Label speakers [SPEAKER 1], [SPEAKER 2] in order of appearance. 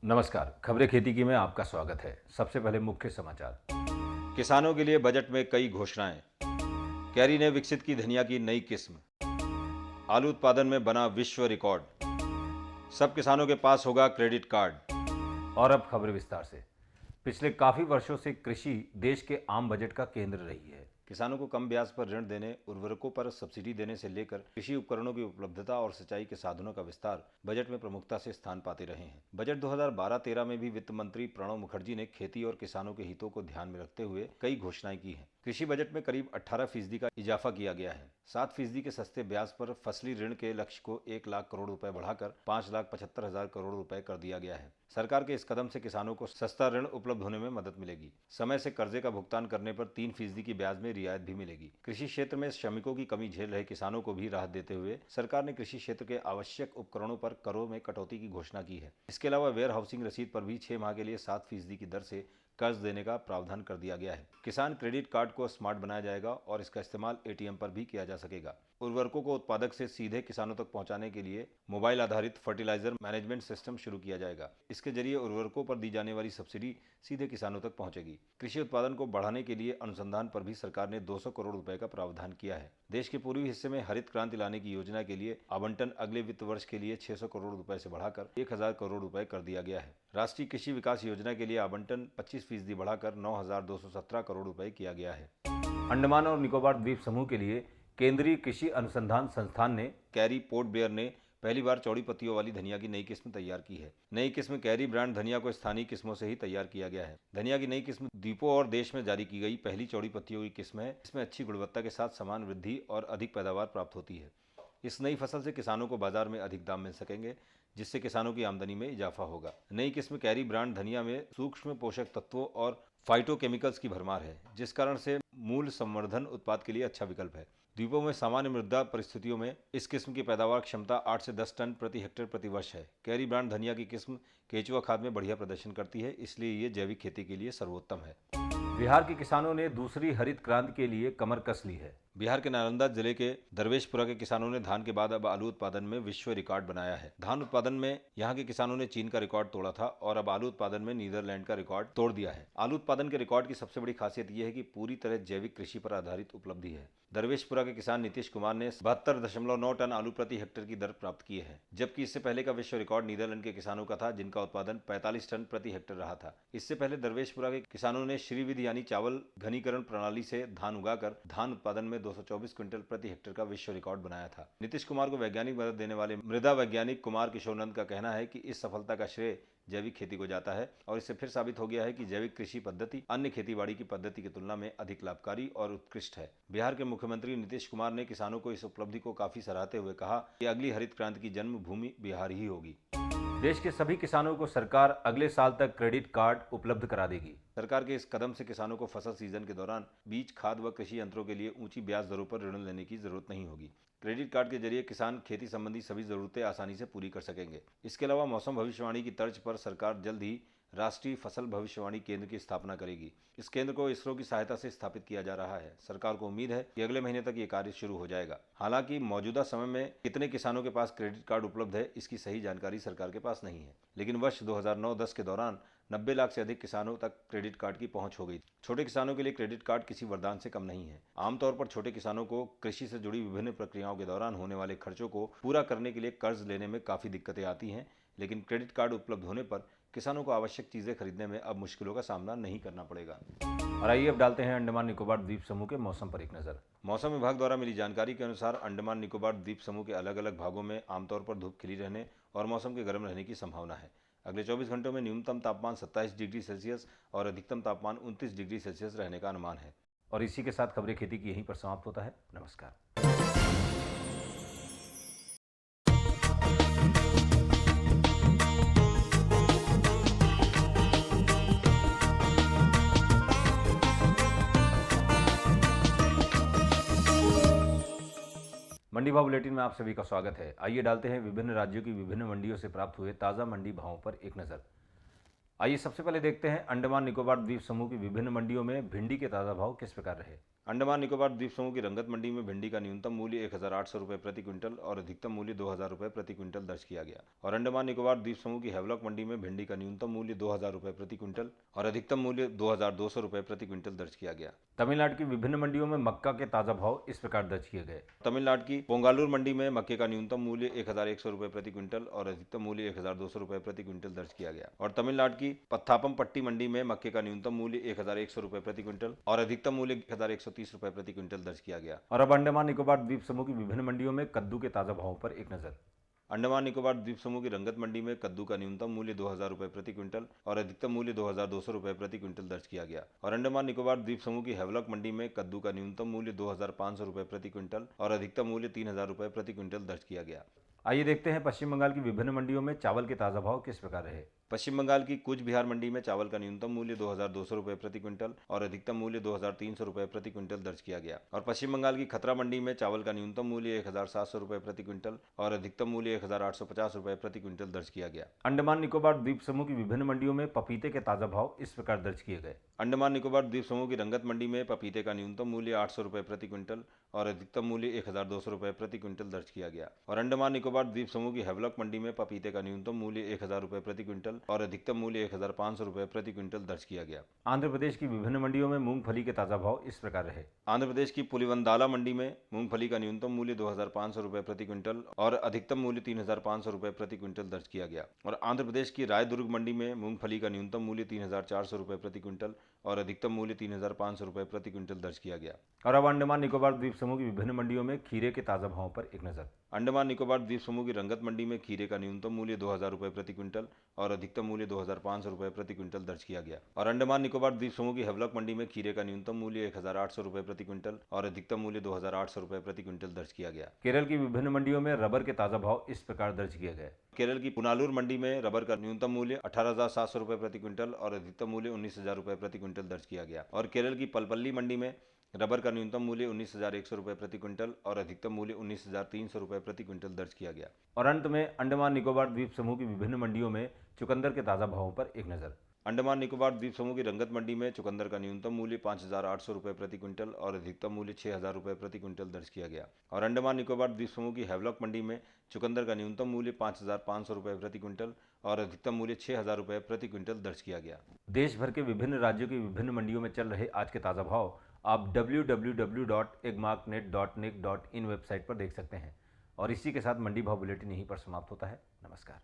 [SPEAKER 1] नमस्कार, खबरें खेती की में आपका स्वागत है। सबसे पहले मुख्य समाचार।
[SPEAKER 2] किसानों के लिए बजट में कई घोषणाएं। कैरी ने विकसित की धनिया की नई किस्म। आलू उत्पादन में बना विश्व रिकॉर्ड। सब किसानों के पास होगा क्रेडिट कार्ड।
[SPEAKER 1] और अब खबरें विस्तार से। पिछले काफी वर्षों से कृषि देश के आम बजट का केंद्र रही है।
[SPEAKER 2] किसानों को कम ब्याज पर ऋण देने, उर्वरकों पर सब्सिडी देने से लेकर कृषि उपकरणों की उपलब्धता और सिंचाई के साधनों का विस्तार बजट में प्रमुखता से स्थान पाते रहे हैं। बजट 2012-13 में भी वित्त मंत्री प्रणब मुखर्जी ने खेती और किसानों के हितों को ध्यान में रखते हुए कई घोषणाएं की हैं। कृषि बजट में करीब 18% का इजाफा किया गया है। 7% के सस्ते ब्याज पर फसली ऋण के लक्ष्य को 1 लाख करोड़ रुपए बढ़ाकर 5,75,000 करोड़ रुपए कर दिया गया है। सरकार के इस कदम से किसानों को सस्ता ऋण उपलब्ध होने में मदद मिलेगी। समय से कर्जे का भुगतान करने पर 3% की ब्याज में रियायत भी मिलेगी। कृषि क्षेत्र में श्रमिकों की कमी झेल रहे किसानों को भी राहत देते हुए सरकार ने कृषि क्षेत्र के आवश्यक उपकरणों पर करों में कटौती की घोषणा की है। इसके अलावा वेयर हाउसिंग रसीद पर भी 6 माह के लिए 7% की दर से कर्ज देने का प्रावधान कर दिया गया है। किसान क्रेडिट कार्ड को स्मार्ट बनाया जाएगा और इसका इस्तेमाल एटीएम पर भी किया जा सकेगा। उर्वरकों को उत्पादक से सीधे किसानों तक पहुंचाने के लिए मोबाइल आधारित फर्टिलाइजर मैनेजमेंट सिस्टम शुरू किया जाएगा। इसके जरिए उर्वरकों पर दी जाने वाली सब्सिडी सीधे किसानों तक पहुंचेगी। कृषि उत्पादन को बढ़ाने के लिए अनुसंधान पर भी सरकार ने 200 करोड़ रुपए का प्रावधान किया है। देश के पूर्वी हिस्से में हरित क्रांति लाने की योजना के लिए आवंटन अगले वित्त वर्ष के लिए 600 करोड़ रुपए से बढ़ाकर 1,000 करोड़ रुपए कर दिया गया है। राष्ट्रीय कृषि विकास योजना के लिए आवंटन 25% बढ़ाकर 9,217 करोड़ रुपए किया गया है।
[SPEAKER 1] अंडमान और निकोबार द्वीप समूह के लिए केंद्रीय कृषि अनुसंधान संस्थान ने
[SPEAKER 2] कैरी पोर्ट ब्लेयर ने पहली बार चौड़ी पत्तियों वाली धनिया की नई किस्म तैयार की है। नई किस्म कैरी ब्रांड धनिया को स्थानीय किस्मों से ही तैयार किया गया है। धनिया की नई किस्म द्वीपों और देश में जारी की गई पहली चौड़ी पत्तियों की किस्म है। इसमें अच्छी गुणवत्ता के साथ समान वृद्धि और अधिक पैदावार प्राप्त होती है। इस नई फसल से किसानों को बाजार में अधिक दाम मिल सकेंगे, जिससे किसानों की आमदनी में इजाफा होगा। नई किस्म कैरी ब्रांड धनिया में सूक्ष्म पोषक तत्वों और फाइटोकेमिकल्स की भरमार है, जिस कारण से मूल संवर्धन उत्पाद के लिए अच्छा विकल्प है। द्वीपों में सामान्य मृदा परिस्थितियों में इस किस्म की पैदावार क्षमता 8 से 10 टन प्रति हेक्टेयर प्रति वर्ष है। कैरी ब्रांड धनिया की किस्म केचुआ खाद में बढ़िया प्रदर्शन करती है, इसलिए ये जैविक खेती के लिए सर्वोत्तम है।
[SPEAKER 1] बिहार के किसानों ने दूसरी हरित क्रांति के लिए कमर कस ली है।
[SPEAKER 2] बिहार के नालंदा जिले के दरवेशपुरा के किसानों ने धान के बाद अब आलू उत्पादन में विश्व रिकॉर्ड बनाया है। धान उत्पादन में यहां के किसानों ने चीन का रिकॉर्ड तोड़ा था और अब आलू उत्पादन में नीदरलैंड का रिकॉर्ड तोड़ दिया है। आलू उत्पादन के रिकॉर्ड की सबसे बड़ी खासियत यह है कि पूरी तरह जैविक कृषि पर आधारित उपलब्धि है। दरवेशपुरा के किसान नीतीश कुमार ने 72.9 टन आलू प्रति हेक्टेयर की दर प्राप्त की है, जबकि इससे पहले का विश्व रिकॉर्ड नीदरलैंड के किसानों का था, जिनका उत्पादन 45 टन प्रति हेक्टेयर रहा था। इससे पहले दरवेशपुरा के किसानों ने श्रीविधि यानी चावल घनीकरण प्रणाली से धान उगाकर धान उत्पादन में 224 क्विंटल प्रति हेक्टेयर का विश्व रिकॉर्ड बनाया था। नीतीश कुमार को वैज्ञानिक मदद देने वाले मृदा वैज्ञानिक कुमार किशोर नंद का कहना है कि इस सफलता का श्रेय जैविक खेती को जाता है और इससे फिर साबित हो गया है कि जैविक कृषि पद्धति अन्य खेतीबाड़ी की पद्धति की तुलना में अधिक लाभकारी और उत्कृष्ट है। बिहार के मुख्यमंत्री नीतीश कुमार ने किसानों को इस उपलब्धि को काफी सराहते हुए कहा कि अगली हरित क्रांति की जन्मभूमि बिहार ही होगी।
[SPEAKER 1] देश के सभी किसानों को सरकार अगले साल तक क्रेडिट कार्ड उपलब्ध करा देगी।
[SPEAKER 2] सरकार के इस कदम से किसानों को फसल सीजन के दौरान बीज, खाद व कृषि यंत्रों के लिए ऊंची ब्याज दरों पर ऋण लेने की जरूरत नहीं होगी। क्रेडिट कार्ड के जरिए किसान खेती संबंधी सभी जरूरतें आसानी से पूरी कर सकेंगे। इसके अलावा मौसम भविष्यवाणी की तर्ज पर सरकार जल्द ही राष्ट्रीय फसल भविष्यवाणी केंद्र की स्थापना करेगी। इस केंद्र को इसरो की सहायता से स्थापित किया जा रहा है। सरकार को उम्मीद है कि अगले महीने तक ये कार्य शुरू हो जाएगा। हालांकि मौजूदा समय में कितने किसानों के पास क्रेडिट कार्ड उपलब्ध है, इसकी सही जानकारी सरकार के पास नहीं है, लेकिन वर्ष 2009-10 के दौरान 90 लाख से अधिक किसानों तक क्रेडिट कार्ड की पहुंच हो गई। छोटे किसानों के लिए क्रेडिट कार्ड किसी वरदान से कम नहीं है। आमतौर पर छोटे किसानों को कृषि से जुड़ी विभिन्न प्रक्रियाओं के दौरान होने वाले खर्चों को पूरा करने के लिए कर्ज लेने में काफी दिक्कतें आती हैं, लेकिन क्रेडिट कार्ड उपलब्ध होने पर किसानों को आवश्यक चीजें खरीदने में अब मुश्किलों का सामना नहीं करना पड़ेगा।
[SPEAKER 1] और आइए अब डालते हैं अंडमान निकोबार द्वीप समूह के मौसम पर एक नजर।
[SPEAKER 2] मौसम विभाग द्वारा मिली जानकारी के अनुसार अंडमान निकोबार द्वीप समूह के अलग अलग भागों में आमतौर पर धूप खिली रहने और मौसम के गर्म रहने की संभावना है। अगले 24 घंटों में न्यूनतम तापमान 27 डिग्री सेल्सियस और अधिकतम तापमान 29 डिग्री सेल्सियस रहने का अनुमान है।
[SPEAKER 1] और इसी के साथ खबरें खेती की यहीं पर समाप्त होता है। नमस्कार। मंडी भाव बुलेटिन में आप सभी का स्वागत है। आइए डालते हैं विभिन्न राज्यों की विभिन्न मंडियों से प्राप्त हुए ताज़ा मंडी भावों पर एक नज़र। आइए सबसे पहले देखते हैं अंडमान निकोबार द्वीप समूह की विभिन्न मंडियों में भिंडी के ताज़ा भाव किस प्रकार रहे।
[SPEAKER 2] अंडमान निकोबार द्वीप समूह की रंगत मंडी में भिंडी का न्यूनतम मूल्य 1,800 रुपये प्रति क्विंटल और अधिकतम मूल्य 2,000 रुपये प्रति क्विंटल दर्ज किया गया। और अंडमान निकोबार द्वीप समूह की हैवलॉक मंडी में भिंडी का न्यूनतम मूल्य 2,000 रुपये प्रति क्विंटल और अधिकतम मूल्य 2,200 रुपये प्रति क्विंटल दर्ज किया गया।
[SPEAKER 1] तमिलनाडु की विभिन्न मंडियों में मक्का के ताजा भाव इस प्रकार दर्ज किए गए।
[SPEAKER 2] तमिलनाडु की पोंगालूर मंडी में मक्के का न्यूनतम मूल्य 1,100 रुपये प्रति क्विंटल और अधिकतम मूल्य 1,200 रुपये प्रति क्विंटल दर्ज किया गया। और तमिलनाडु की पत्थापमपट्टी मंडी में मक्के का न्यूनतम मूल्य 1,100 रुपये प्रति क्विंटल और अधिकतम मूल्य 1,130 रुपये प्रति क्विंटल दर्ज किया गया।
[SPEAKER 1] और अब अंडमान निकोबार द्वीप समूह की विभिन्न मंडियों में कद्दू के ताजा भावों पर एक नजर।
[SPEAKER 2] अंडमान निकोबार द्वीप समूह की रंगत मंडी में कद्दू का न्यूनतम मूल्य 2,000 रुपये प्रति क्विंटल और अधिकतम मूल्य 2,200 रुपये प्रति क्विंटल दर्ज किया गया। और अंडमान निकोबार द्वीप समूह की हैवलॉक मंडी में कद्दू का न्यूनतम मूल्य 2,500 रुपये प्रति क्विंटल और अधिकतम मूल्य 3,000 रुपये प्रति क्विंटल दर्ज किया गया।
[SPEAKER 1] आइए देखते हैं पश्चिम बंगाल की विभिन्न मंडियों में चावल के ताजा भाव किस प्रकार रहे।
[SPEAKER 2] पश्चिम बंगाल की कूच बिहार मंडी में चावल का न्यूनतम मूल्य 2,200 रुपये प्रति क्विंटल और अधिकतम मूल्य 2,300 रुपये प्रति क्विंटल दर्ज किया गया। और पश्चिम बंगाल की खतरा मंडी में चावल का न्यूनतम मूल्य 1,700 रुपये प्रति क्विंटल और अधिकतम मूल्य 1,850 रुपये प्रति क्विंटल दर्ज किया गया।
[SPEAKER 1] अंडमान निकोबार द्वीप समूह की विभिन्न मंडियों में पपीते के ताजा भाव इस प्रकार दर्ज किए गए।
[SPEAKER 2] अंडमान निकोबार द्वीप समूह की रंगत मंडी में पपीते का न्यूनतम मूल्य 800 रुपये प्रति क्विंटल और अधिकतम मूल्य 1,200 रुपये प्रति क्विंटल दर्ज किया गया। और अंडमान निकोबार द्वीप समूह की हैवलॉक मंडी में पपीते का न्यूनतम मूल्य 1,000 रुपये प्रति क्विंटल और अधिकतम मूल्य 1,500 रुपये प्रति क्विंटल दर्ज किया गया।
[SPEAKER 1] आंध्र प्रदेश की विभिन्न मंडियों में मूंगफली के ताजा भाव इस प्रकार रहे।
[SPEAKER 2] आंध्र प्रदेश की पुलिवंदाला मंडी में मूंगफली का न्यूनतम मूल्य 2,500 रुपये प्रति क्विंटल और अधिकतम मूल्य 3,500 रुपये प्रति क्विंटल दर्ज किया गया। और आंध्र प्रदेश की रायदुर्ग मंडी में मूंगफली का न्यूनतम मूल्य 3,400 रुपये प्रति क्विंटल और अधिकतम मूल्य 3,500 रुपये प्रति क्विंटल दर्ज किया गया।
[SPEAKER 1] और अब अंडमान निकोबार द्वीप समूह की विभिन्न मंडियों में खीरे के ताजा भावों पर एक नजर।
[SPEAKER 2] अंडमान निकोबार द्वीप समूह की रंगत मंडी में खीरे का न्यूनतम मूल्य 2,000 रुपये प्रति क्विंटल और अधिकतम मूल्य 2,500 रुपये प्रति क्विंटल दर्ज किया गया। और अंडमान निकोबार द्वीप समूह की हैवलॉक मंडी में खीरे का न्यूनतम मूल्य 1,800 रुपये प्रति क्विंटल और अधिकतम मूल्य 2,800 रुपये प्रति क्विंटल दर्ज किया गया।
[SPEAKER 1] केरल की विभिन्न मंडियों में रबर के ताजा भाव इस प्रकार दर्ज किए गए।
[SPEAKER 2] केरल की पुनालूर मंडी में रबर का न्यूनतम मूल्य 18,700 रुपये प्रति क्विंटल और अधिकतम मूल्य 19,000 रुपये प्रति क्विंटल दर्ज किया गया। और केरल की पलपल्ली मंडी में रबर का न्यूनतम मूल्य 19,100 रुपये प्रति क्विंटल और अधिकतम मूल्य 19,300 रुपये प्रति क्विंटल दर्ज किया गया।
[SPEAKER 1] और अंत में अंडमान निकोबार द्वीप समूह की विभिन्न मंडियों में चुकंदर के ताजा भावों पर एक नजर।
[SPEAKER 2] अंडमान निकोबार द्वीप समूह की रंगत मंडी में चुकंदर का न्यूनतम मूल्य 5,800 रुपये प्रति क्विंटल और अधिकतम मूल्य 6,000 रुपये प्रति क्विंटल दर्ज किया गया। और अंडमान निकोबार द्वीप समूह की हैवलॉक मंडी में चुकंदर का न्यूनतम मूल्य 5,500 रुपये प्रति क्विंटल और अधिकतम मूल्य 6,000 रुपये प्रति क्विंटल दर्ज किया गया।
[SPEAKER 1] देश भर के विभिन्न राज्यों की विभिन्न मंडियों में चल रहे आज के ताज़ा भाव आप www.egmarknet.nic.in वेबसाइट पर देख सकते हैं। और इसी के साथ मंडी भाव बुलेटिन यहीं पर समाप्त होता है। नमस्कार।